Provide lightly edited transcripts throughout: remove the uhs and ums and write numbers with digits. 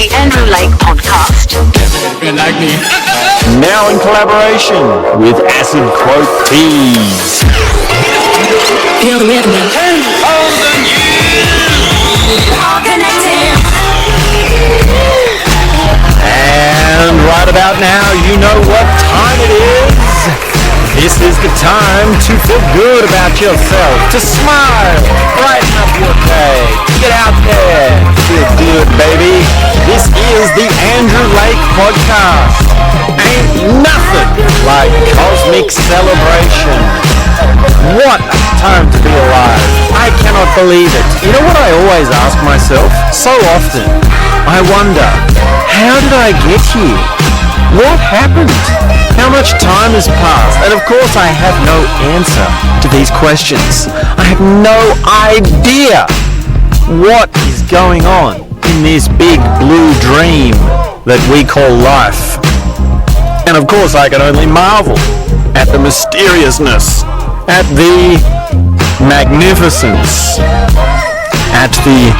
the Andrew Lake Podcast. You like me? Now in collaboration with Acid Quote Tees. Feel the rhythm. And right about now, you know what time it is. This is the time to feel good about yourself, to smile, brighten up your day, get out there, feel good, baby. This is the Andrew Lake Podcast. Ain't nothing like cosmic celebration. What a time to be alive. I cannot believe it. You know what I always ask myself? So often, I wonder, how did I get here? What happened? How much time has passed? And of course I have no answer to these questions. I have no idea what is going on in this big blue dream that we call life. And of course I can only marvel at the mysteriousness, at the magnificence, at the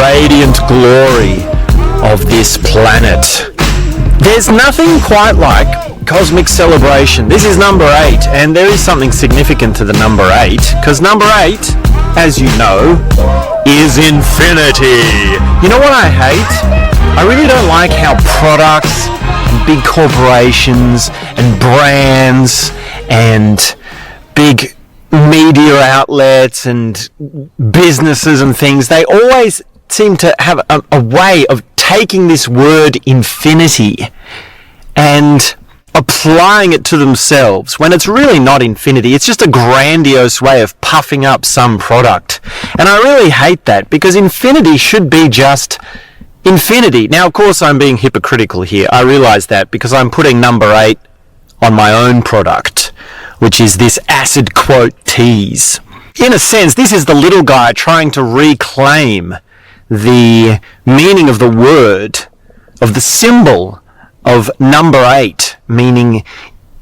radiant glory of this planet. There's nothing quite like cosmic celebration. This is number 8, and there is something significant to the number 8, because number 8, as you know, is infinity. You know what I hate? I really don't like how products and big corporations and brands and big media outlets and businesses and things, they always seem to have a way of taking this word infinity and applying it to themselves when it's really not infinity. It's just a grandiose way of puffing up some product. And I really hate that, because infinity should be just infinity. Now, of course, I'm being hypocritical here. I realize that because I'm putting number 8 on my own product, which is this Acid Quote Tees. In a sense, this is the little guy trying to reclaim the meaning of the word, of the symbol of number 8, meaning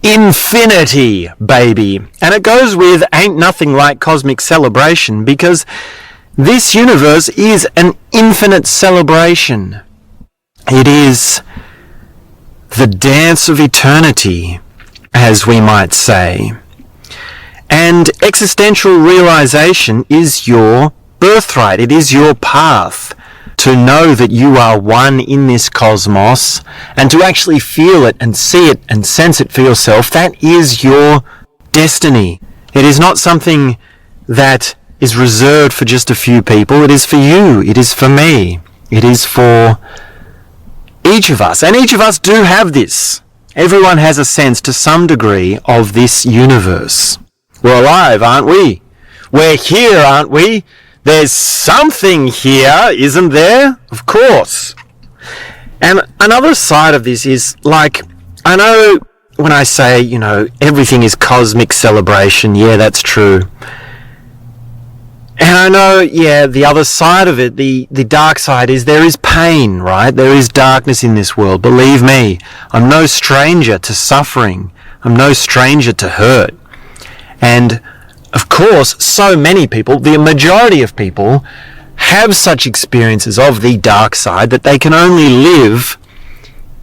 infinity, baby. And it goes with ain't nothing like cosmic celebration, because this universe is an infinite celebration. It is the dance of eternity, as we might say. And existential realization is your birthright. It is your path to know that you are one in this cosmos, and to actually feel it and see it and sense it for yourself. That is your destiny. It is not something that is reserved for just a few people. It is for you. It is for me. It is for each of us. And each of us do have this. Everyone has a sense to some degree of this universe. We're alive, aren't we? We're here, aren't we? There's something here, isn't there? Of course. And another side of this is, like, I know when I say, you know, everything is cosmic celebration, yeah, that's true. And I know, yeah, the other side of it, the dark side is there is pain, right? There is darkness in this world. Believe me, I'm no stranger to suffering. I'm no stranger to hurt. And of course, so many people, the majority of people, have such experiences of the dark side that they can only live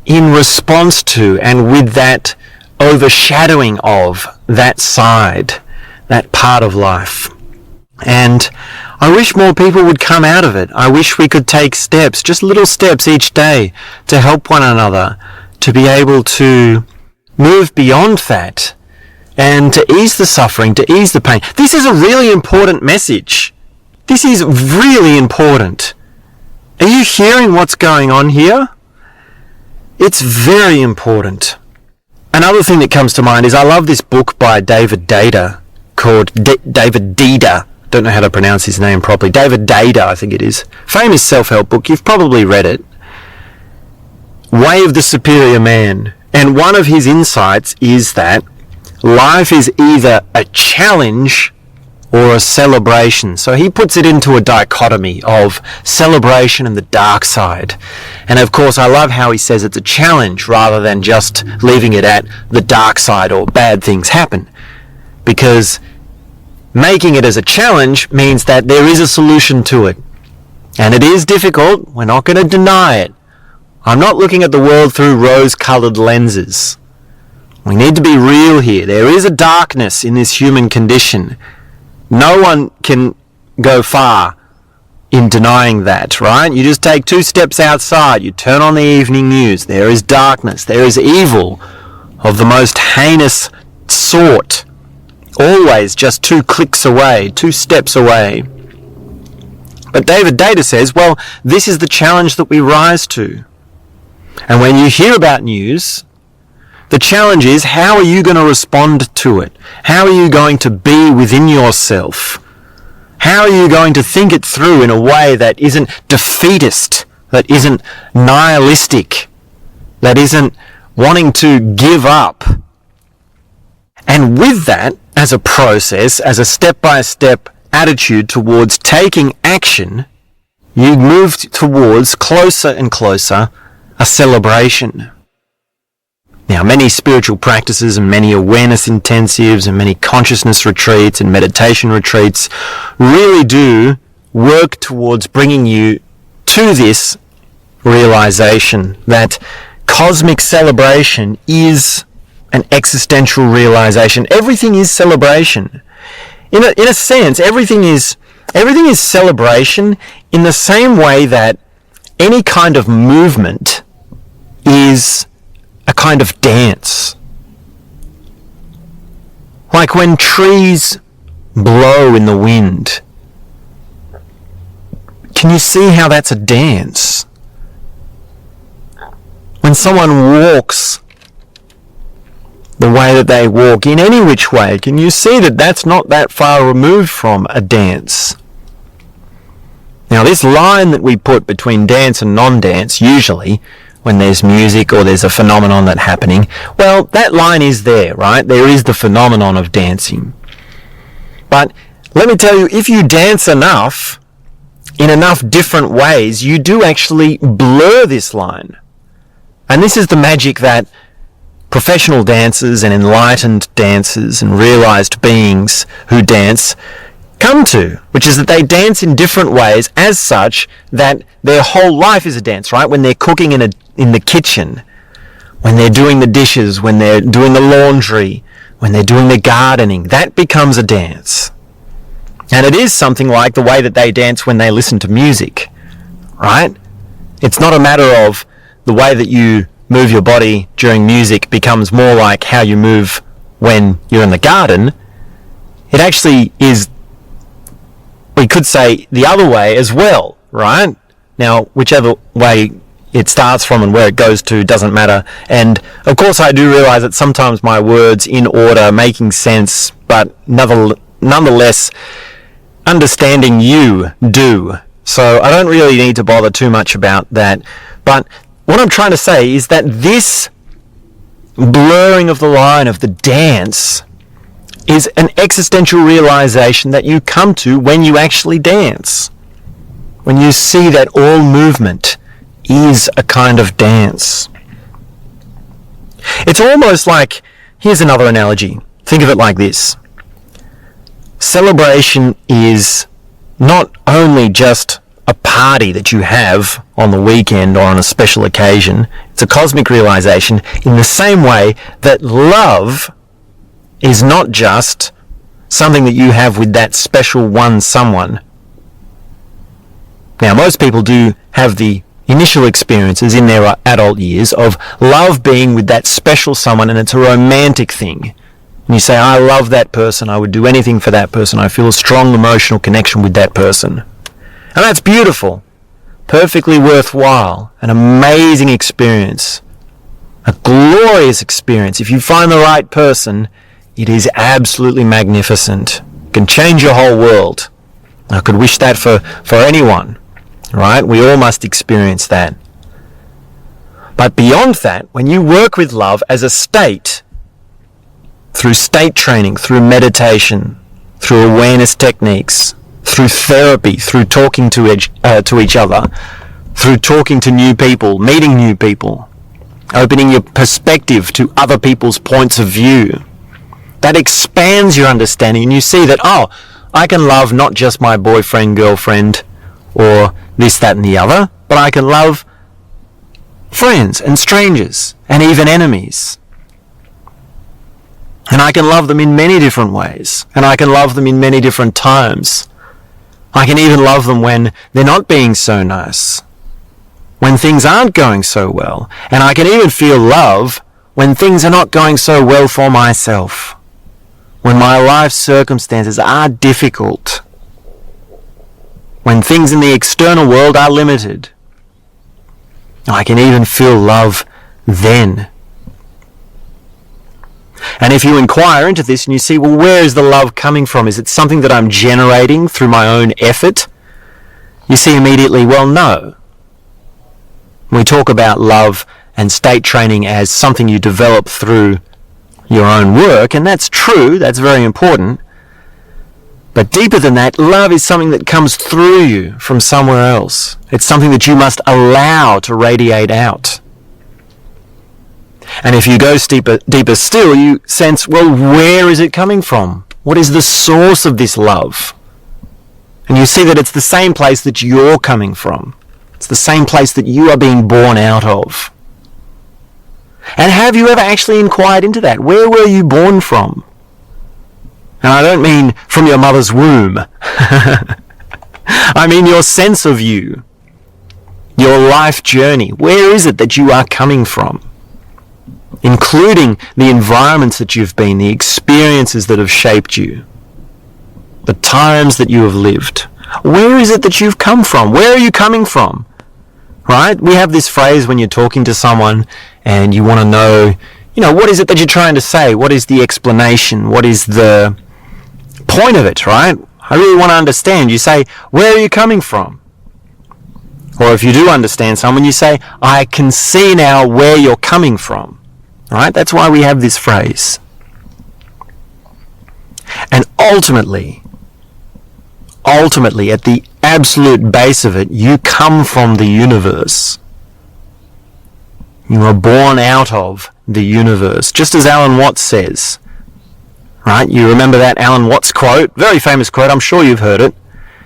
in response to and with that overshadowing of that side, that part of life. And I wish more people would come out of it. I wish we could take steps, just little steps each day, to help one another, to be able to move beyond that, and to ease the suffering, to ease the pain. This is a really important message. This is really important. Are you hearing what's going on here? It's very important. Another thing that comes to mind is I love this book by David Data called David Dida. Don't know how to pronounce his name properly. David Data, I think it is. Famous self-help book. You've probably read it. Way of the Superior Man. And one of his insights is that life is either a challenge or a celebration. So he puts it into a dichotomy of celebration and the dark side. And of course, I love how he says it's a challenge rather than just leaving it at the dark side or bad things happen. Because making it as a challenge means that there is a solution to it. And it is difficult. We're not going to deny it. I'm not looking at the world through rose-coloured lenses. We need to be real here. There is a darkness in this human condition. No one can go far in denying that, right? You just take 2 steps outside, you turn on the evening news, there is darkness, there is evil of the most heinous sort, always just 2 clicks away, 2 steps away. But David Data says, well, this is the challenge that we rise to. And when you hear about news, the challenge is, how are you going to respond to it? How are you going to be within yourself? How are you going to think it through in a way that isn't defeatist, that isn't nihilistic, that isn't wanting to give up? And with that, as a process, as a step-by-step attitude towards taking action, you move towards closer and closer a celebration. Now, many spiritual practices and many awareness intensives and many consciousness retreats and meditation retreats really do work towards bringing you to this realization that cosmic celebration is an existential realization. Everything is celebration. In a sense, everything is celebration in the same way that any kind of movement is a kind of dance. Like when trees blow in the wind. Can you see how that's a dance? When someone walks the way that they walk, in any which way, can you see that that's not that far removed from a dance? Now, this line that we put between dance and non-dance, usually, when there's music or there's a phenomenon that's happening, well, that line is there, right? There is the phenomenon of dancing. But let me tell you, if you dance enough, in enough different ways, you do actually blur this line. And this is the magic that professional dancers and enlightened dancers and realized beings who dance come to, which is that they dance in different ways as such that their whole life is a dance, right? When they're cooking in the kitchen, when they're doing the dishes, when they're doing the laundry, when they're doing the gardening, that becomes a dance. And it is something like the way that they dance when they listen to music, right? It's not a matter of the way that you move your body during music becomes more like how you move when you're in the garden. It actually is, we could say, the other way as well, right? Now, whichever way it starts from and where it goes to doesn't matter. And of course I do realize that sometimes my words in order making sense, but nonetheless understanding you do. So I don't really need to bother too much about that. But what I'm trying to say is that this blurring of the line of the dance is an existential realization that you come to when you actually dance. When you see that all movement is a kind of dance. It's almost like, here's another analogy. Think of it like this. Celebration is not only just a party that you have on the weekend or on a special occasion. It's a cosmic realization in the same way that love is not just something that you have with that special one someone. Now, most people do have the initial experiences in their adult years of love being with that special someone, and it's a romantic thing. And you say, I love that person, I would do anything for that person, I feel a strong emotional connection with that person. And that's beautiful, perfectly worthwhile, an amazing experience, a glorious experience. If you find the right person, it is absolutely magnificent. It can change your whole world. I could wish that for anyone, right? We all must experience that. But beyond that, when you work with love as a state, through state training, through meditation, through awareness techniques, through therapy, through talking to each other, through talking to new people, meeting new people, opening your perspective to other people's points of view, that expands your understanding, and you see that, oh, I can love not just my boyfriend, girlfriend, or this, that, and the other, but I can love friends and strangers and even enemies. And I can love them in many different ways, and I can love them in many different times. I can even love them when they're not being so nice, when things aren't going so well, and I can even feel love when things are not going so well for myself, when my life circumstances are difficult, when things in the external world are limited. I can even feel love then. And if you inquire into this and you see, well, where is the love coming from? Is it something that I'm generating through my own effort? You see immediately, well, no. We talk about love and state training as something you develop through your own work, and that's true, that's very important. But deeper than that, love is something that comes through you from somewhere else. It's something that you must allow to radiate out. And if you go deeper still, you sense, well, where is it coming from? What is the source of this love? And you see that it's the same place that you're coming from. It's the same place that you are being born out of. And have you ever actually inquired into that? Where were you born from? And I don't mean from your mother's womb. I mean your sense of you, your life journey. Where is it that you are coming from? Including the environments that you've been, the experiences that have shaped you, the times that you have lived. Where is it that you've come from? Where are you coming from? Right? We have this phrase when you're talking to someone and you want to know, what is it that you're trying to say? What is the explanation? What is the point of it, right? I really want to understand. You say, where are you coming from? Or if you do understand someone, you say, I can see now where you're coming from. Right? That's why we have this phrase. And ultimately, at the absolute base of it, you come from the universe. You are born out of the universe. Just as Alan Watts says. Right? You remember that Alan Watts quote? Very famous quote. I'm sure you've heard it.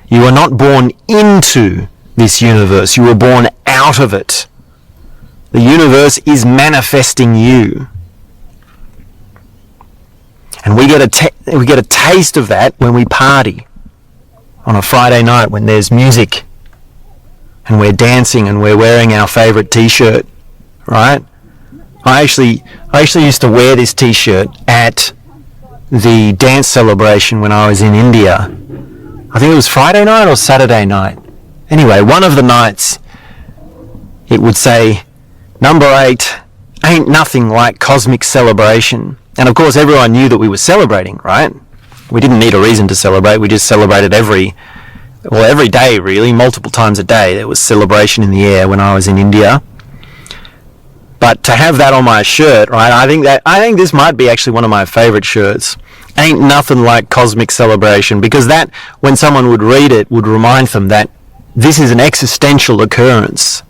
You are not born into this universe. You were born out of it. The universe is manifesting you. And we get a taste of that when we party on a Friday night when there's music and we're dancing and we're wearing our favorite t-shirt, right? I actually used to wear this t-shirt at the dance celebration when I was in India. I think it was Friday night or Saturday night. Anyway, one of the nights it would say, Number 8, ain't nothing like cosmic celebration. And of course everyone knew that we were celebrating, right? We didn't need a reason to celebrate, we just celebrated every day really, multiple times a day. There was celebration in the air when I was in India. But to have that on my shirt, right, I think this might be actually one of my favorite shirts. Ain't nothing like cosmic celebration, because that, when someone would read it, would remind them that this is an existential occurrence.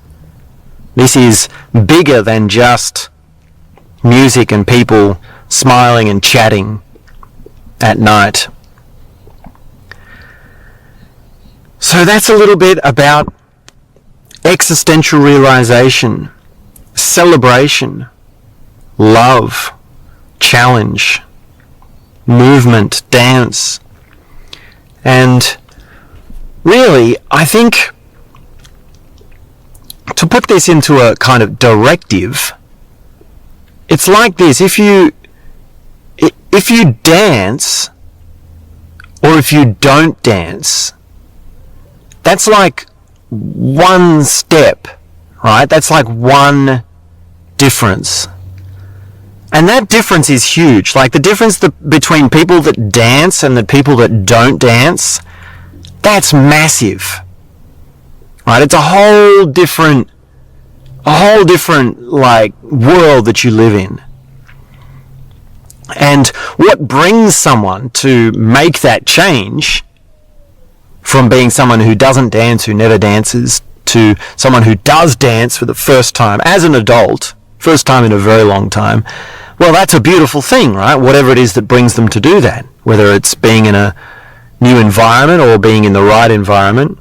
This is bigger than just music and people smiling and chatting at night. So that's a little bit about existential realization, celebration, love, challenge, movement, dance. And really, I think to put this into a kind of directive, it's like this. If you dance, or if you don't dance, that's like one step, right? That's like one difference. And that difference is huge. Like the difference between people that dance and the people that don't dance, that's massive. Right? It's a whole different like world that you live in. And what brings someone to make that change from being someone who doesn't dance, who never dances, to someone who does dance for the first time as an adult, first time in a very long time, well, that's a beautiful thing, right? Whatever it is that brings them to do that, whether it's being in a new environment or being in the right environment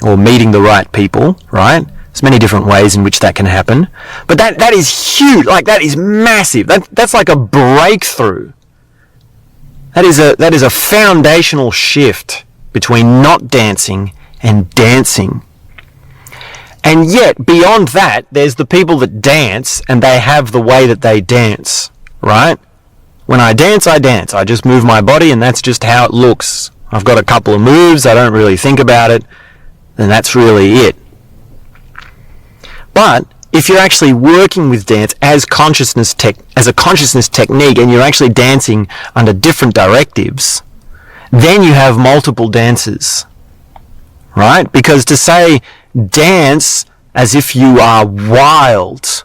or meeting the right people, right? There's many different ways in which that can happen. But that is huge. Like, that is massive. That's like a breakthrough. That is a foundational shift between not dancing and dancing. And yet, beyond that, there's the people that dance and they have the way that they dance, right? When I dance, I dance. I just move my body and that's just how it looks. I've got a couple of moves, I don't really think about it, and that's really it. But if you're actually working with dance as a consciousness technique and you're actually dancing under different directives, then you have multiple dances, right? Because to say dance as if you are wild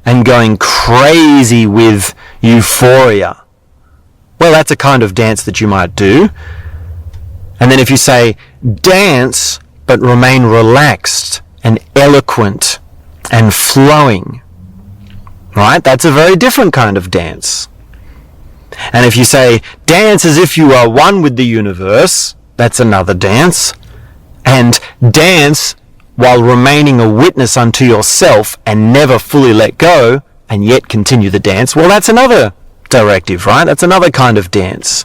and going crazy with euphoria, well, that's a kind of dance that you might do. And then if you say dance but remain relaxed and eloquent and flowing, right? That's a very different kind of dance. And if you say dance as if you are one with the universe, that's another dance. And dance while remaining a witness unto yourself and never fully let go and yet continue the dance, well, that's another directive, right? That's another kind of dance.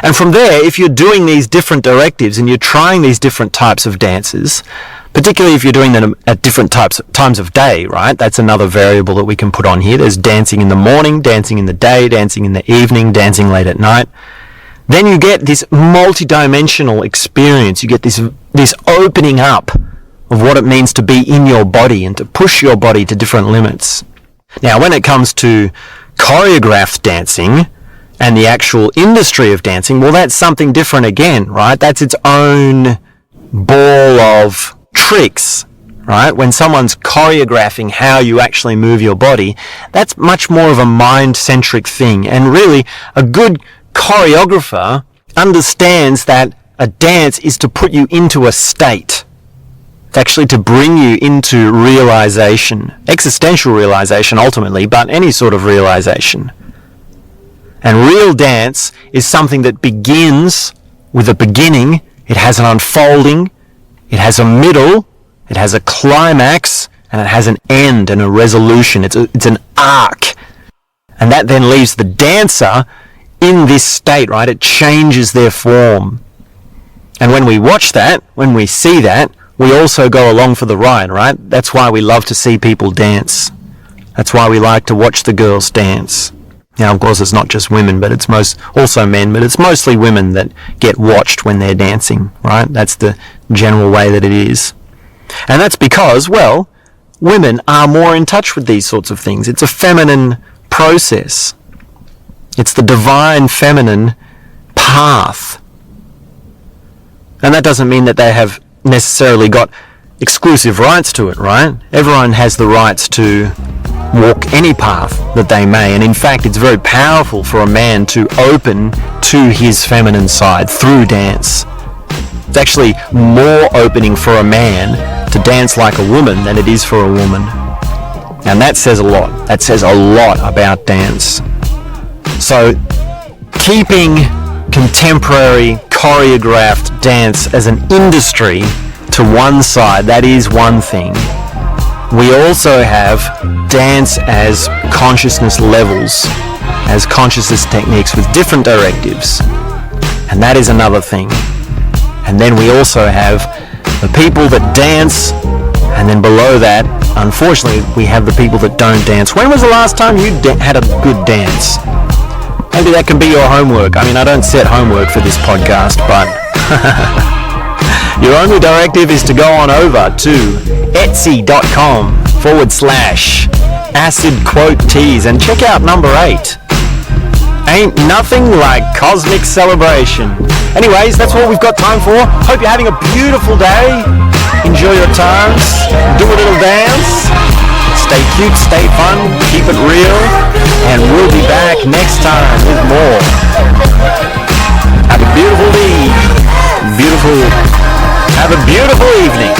And from there, if you're doing these different directives and you're trying these different types of dances, particularly if you're doing them at different times of day, right? That's another variable that we can put on here. There's dancing in the morning, dancing in the day, dancing in the evening, dancing late at night. Then you get this multi-dimensional experience. You get this opening up of what it means to be in your body and to push your body to different limits. Now, when it comes to choreographed dancing and the actual industry of dancing, well, that's something different again, right? That's its own ball of tricks, right? When someone's choreographing how you actually move your body, that's much more of a mind-centric thing. And really, a good choreographer understands that a dance is to put you into a state. It's actually to bring you into realization, existential realization ultimately, but any sort of realization. And real dance is something that begins with a beginning, it has an unfolding, it has a middle, it has a climax, and it has an end and a resolution. It's an arc. And that then leaves the dancer in this state, right? It changes their form. And when we watch that, when we see that, we also go along for the ride, right? That's why we love to see people dance. That's why we like to watch the girls dance. Now, of course, it's not just women, but it's also men, but it's mostly women that get watched when they're dancing, right? That's the general way that it is. And that's because, well, women are more in touch with these sorts of things. It's a feminine process. It's the divine feminine path. And that doesn't mean that they have necessarily got exclusive rights to it, right? Everyone has the rights to walk any path that they may, and in fact it's very powerful for a man to open to his feminine side through dance. It's actually more opening for a man to dance like a woman than it is for a woman. And that says a lot. That says a lot about dance. So keeping contemporary choreographed dance as an industry to one side, that is one thing. We also have dance as consciousness levels, as consciousness techniques with different directives, and that is another thing. And then we also have the people that dance, and then below that, unfortunately, we have the people that don't dance. When was the last time you had a good dance? Maybe that can be your homework. I mean, I don't set homework for this podcast, but your only directive is to go on over to etsy.com/acid-quote-tees and check out number 8. Ain't nothing like cosmic celebration. Anyways, that's what we've got time for. Hope you're having a beautiful day. Enjoy your times. Do a little dance. Stay cute, stay fun, keep it real, and we'll be back next time with more. Have a beautiful day. Have a beautiful evening.